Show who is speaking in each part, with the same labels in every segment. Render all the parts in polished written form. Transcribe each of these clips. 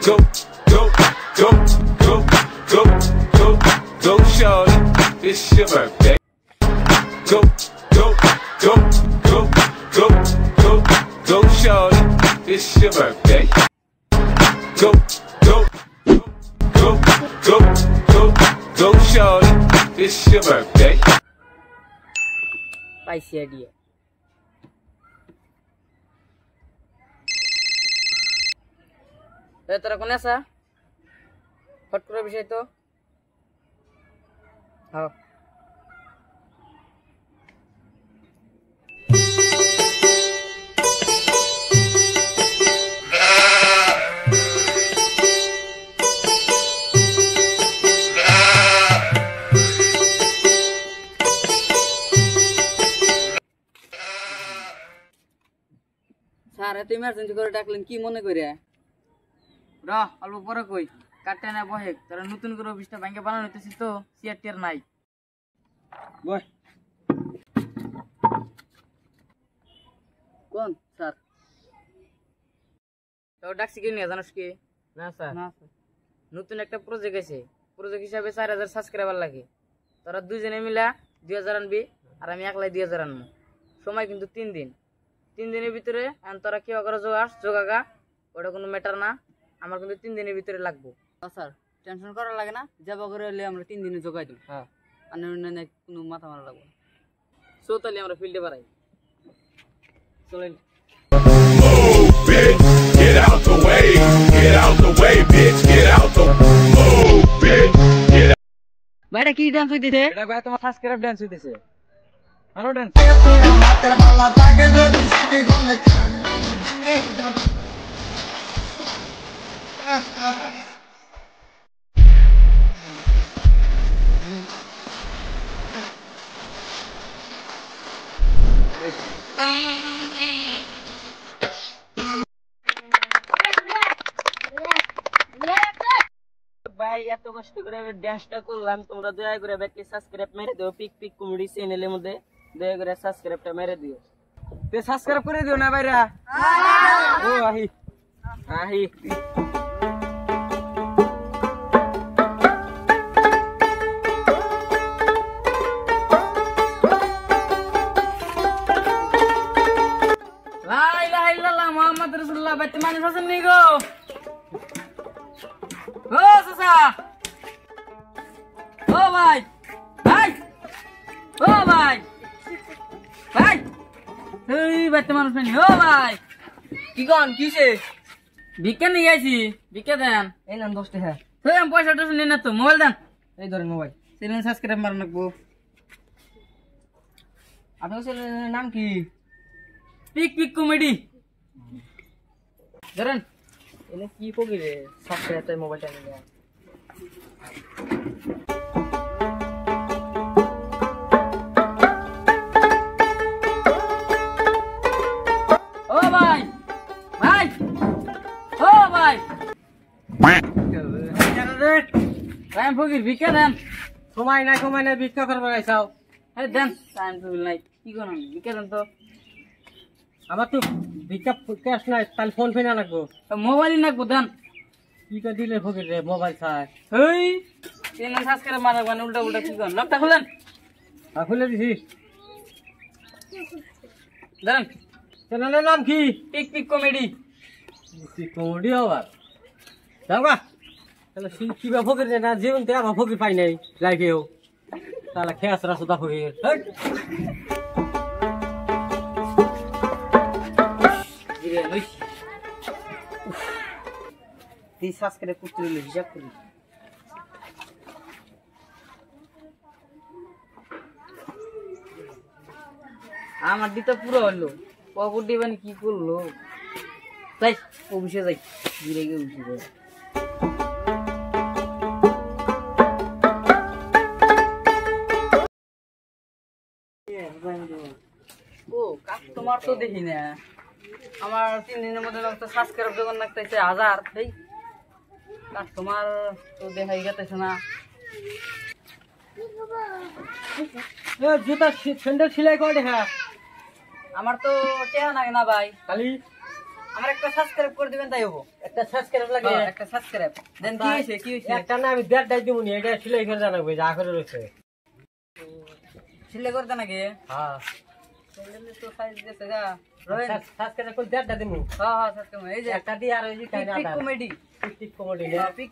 Speaker 1: Go, go, go, go, go, go, go, shorty. It's your birthday. Go, go, go, go, go, go, go, shorty. It's your birthday. Go, go, go, go, go, go, shorty. It's your birthday.
Speaker 2: পাইছি idea তোরা কোন আসা ফট করে বিষয় তো হ্যাঁ sir এত ইমার্জেন্সি করে ডাকলেন কি মনে করে অল্প পরে কই কাটতে না বহে তারা নতুন করে অফিসটা ব্যাংকে বানানো হইতেছি তো চেয়ার টিয়ার নাই বয় কোন স্যার তো ডাকছি কি নিয়ে জানোস কি না স্যার নতুন একটা প্রজেক্ট আছে প্রজেক্ট হিসাবে 4000 সাবস্ক্রাইবার লাগে তোরা দুজনে মিলা 2000 আনবি আর আমি একলাই 2000 আনবো সময় কিন্তু 3 দিন 3 দিনের ভিতরে তোরা কি করে যোগাগা ওটা কোনো ম্যাটার না আমার কিন্তু 3 দিনের ভিতরে লাগবে স্যার টেনশন করা লাগে না যাব করে হলে আমরা 3 দিনে যোগাই দিই হ্যাঁ আর কোনো মাথা মারা লাগবে সো তাহলে আমরা ফিল্ডে বাড়াই চলেন
Speaker 1: Get out the way, get out the way, bitch, get out the move, bitch, get out.
Speaker 2: ভাইটা কি ডান্স হইতেছে এটা ভাই তোমার সাবস্ক্রাইব ডান্স হইতেছে আরো ডান্স ভাই এত কষ্ট করে ডান্সটা করলাম তোমরা দয়া করে ব্যাকে সাবস্ক্রাইব মেরে দিও পিক পিক কমেডি চ্যানেলের মধ্যে দয়া করে সাবস্ক্রাইবটা মেরে দিও তে সাবস্ক্রাইব করে দিও না ভাইরা ও আহি আহি লা ইলাহা ইল্লাল্লাহ মুহাম্মদ রাসূলুল্লাহ বাইতে মানুষ আছেন নি গো ও সাসা ও ভাই ভাই ও ভাই ভাই এই বাইতে মানুষ নেই ও ভাই কি কোন কিসে ভিক্ষা নিয়ে আইছি ভিক্ষা দেন এই নাম 10 টাকা তুই আমি পয়সাটা শুনি না তো মোবাইল দেন এই ধরেন মোবাইল চ্যানেল সাবস্ক্রাইব মারন লাগবো আপনার চ্যানেলের নাম কি পিক পিক কমেডি ধরেন এনে কি করি রে সাবস্ক্রাইব তাই মোবাইলটা নিয়ে ও ভাই ভাই ও ভাই টাইম ফকির ভিক্ষা দেন সময় নাই ভিক্ষা করবে আইসাও এই দেন টাইম ফকির নাই কি কোন ভিক্ষা দেন তো আমার তো ভিক্ষা ক্যাশ নাই তাহলে ফোন পে না লাগবো মোবাইল লাগবো দেন কি করে দিলে ফকির রে মোবাইল চাই এই চ্যানেল সাবস্ক্রাইব মারা মানে উল্টা উল্টা কি কোন লকটা খুলেন খুলে দিছি দেন চ্যানেলের নাম কি pick pick comedy pick comedy আবার যাওগা তাহলে কি বা ফকির না জীবন তে আমার ফকির পাই নাই লাইফেও তাহলে খেয়াস রাসুদা ফকির সাবস্ক্রাইব করতে হলে হিসাব করি আমার দিতে পুরো হলো পকেট দিবেন কি করলো যাই অফিসে যাই ঘুরে গিয়ে অফিসে যাই ও কাস্টমার তো দেখি না আমার 3 দিনের মধ্যে সাবস্ক্রাইব যখন লাগতেছে 1000 এই কাস্টমার তো দেখাই গেতেছে না জুতা স্যান্ডেল সেলাই করে দেখা আমার তো টেয়া লাগে না ভাই খালি আমার একটা সাবস্ক্রাইব করে দিবেন তাই হবো।
Speaker 3: একটা সাবস্ক্রাইব লাগে,
Speaker 2: একটা সাবস্ক্রাইব দেন। কি হইছে কি হইছে?
Speaker 3: একটা না আমি 1.5 দিব নি, এটা সিলাই করে জানাবো যা করে রইছে।
Speaker 2: সিলে করতে নাকি?
Speaker 3: হ্যাঁ
Speaker 2: সিলে তো সাইজ দিছে গা।
Speaker 3: সাবস্ক্রাইব করে 1.5 দিব।
Speaker 2: হ্যাঁ সাবস্ক্রাইব এই যে
Speaker 3: একটা দিয়ে আর ওই যে
Speaker 2: pick comedy,
Speaker 3: tick comedy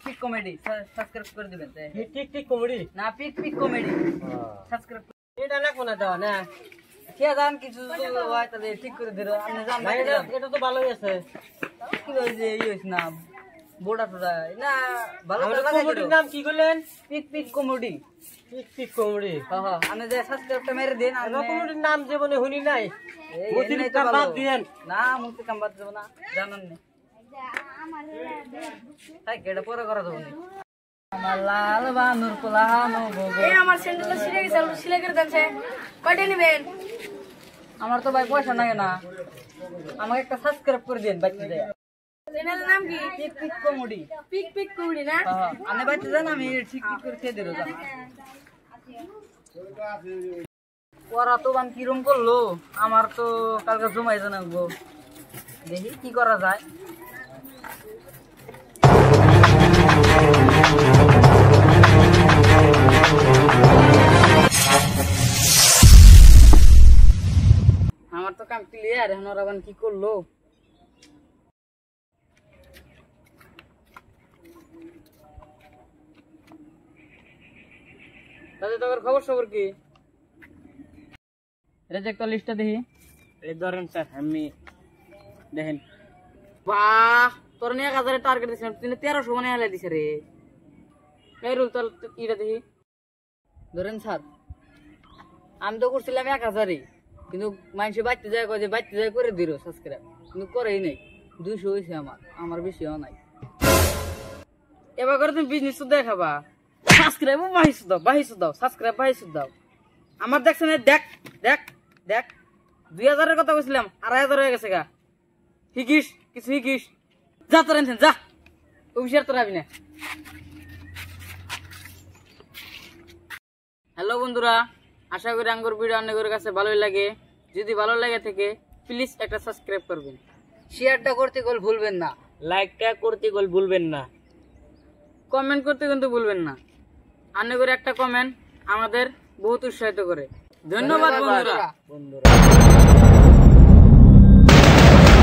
Speaker 2: pick comedy subscribe করে দিবেন তাই।
Speaker 3: টিক কমেডি
Speaker 2: না পিক কমেডি সাবস্ক্রাইব।
Speaker 3: এটা না কোনা দাও না
Speaker 2: কে জান কিছু হয় তাহলে ঠিক করে দিল। আপনি জান না
Speaker 3: এটা তো ভালোই আছে।
Speaker 2: কি হই যে এই হইছ না বোড়া টোড়া না ভালো
Speaker 3: আমার
Speaker 2: করে
Speaker 3: কমেডির নাম কি করলেন?
Speaker 2: Pick comedy.
Speaker 3: Tick comedy.
Speaker 2: হ্যাঁ হ্যাঁ আপনি যে সাবস্ক্রাইবটা মেরে দেন।
Speaker 3: আর কমেডির নাম জীবনে শুনি নাই।
Speaker 2: মুতির
Speaker 3: কাম বাদ দিয়েন
Speaker 2: না, মুতি কাম বাদ দেব না, জানেন না তাই কেডা পরে করা দেব না। আমার লাল বানুর পোলাহানো গোগো।
Speaker 4: এই আমার স্যান্ডেলটা ছিঁড়ে গেছে, আপনি সিলাই করে দেন। কয়টা নেবেন?
Speaker 2: আমার তো ভাই পয়সা নাই না, আমাকে একটা সাবস্ক্রাইব করে দেন বাচ্চা যায়।
Speaker 4: চ্যানেলের নাম কি?
Speaker 2: Pick comedy.
Speaker 4: পিক কমেডি না?
Speaker 2: হ্যাঁ আপনি বাচ্চা যান, আমি ঠিক করে খেয়ে দেবো। ওরা তো বান কিরম করলো, আমার তো কালকে জমাই জানাবো, দেখি কি করা যায়। আমার তো কাম ক্লিয়ার, এখন ওরা বান কি করলো। তাহলে তোর খবর সবর কি? রেজেক্ট লিস্টটা দেখি।
Speaker 3: এই ধরেন স্যার, আমি দেখেন।
Speaker 2: বাহ, তোর নিয়ে 1000 টার্গেট দিছিস, তুই 1300 মানে হেলা দিছে রে। এই রুল তোর ইটা দেখি। ধরেন স্যার, আমি তো করছিলাম 1000ই, কিন্তু মানুষে বাইতে যায় কয় যে বাইতে যায় করে দিল সাবস্ক্রাইব, কিন্তু করেই নাই। 200 হইছে আমার বেশিও নাই। এবার করে তুমি বিজনেস তো দেখাবা, সাবস্ক্রাইব বাহিস দাও সাবস্ক্রাইব বাহিস দাও। আমার দেখছেন, দেখ দেখ দেখ 2000 কথা কইছিলাম, 2500 হয়ে গেছে গা। শিখিস কিছু শিখিস, যা তোর এনছেন যা, অফিসার তোর আবি না। হ্যালো বন্ধুরা, আশা করি আঙ্গুর ভিডিও আপনাদের কাছে ভালোই লাগে। যদি ভালো লাগে থাকে প্লিজ একটা সাবস্ক্রাইব করবেন, শেয়ারটা করতে ভুলবেন না,
Speaker 3: লাইকটা করতে ভুলবেন না,
Speaker 2: কমেন্ট করতে কিন্তু ভুলবেন না। আপনাদের একটা কমেন্ট আমাদের বহুত উৎসাহিত করে। ধন্যবাদ বন্ধুরা।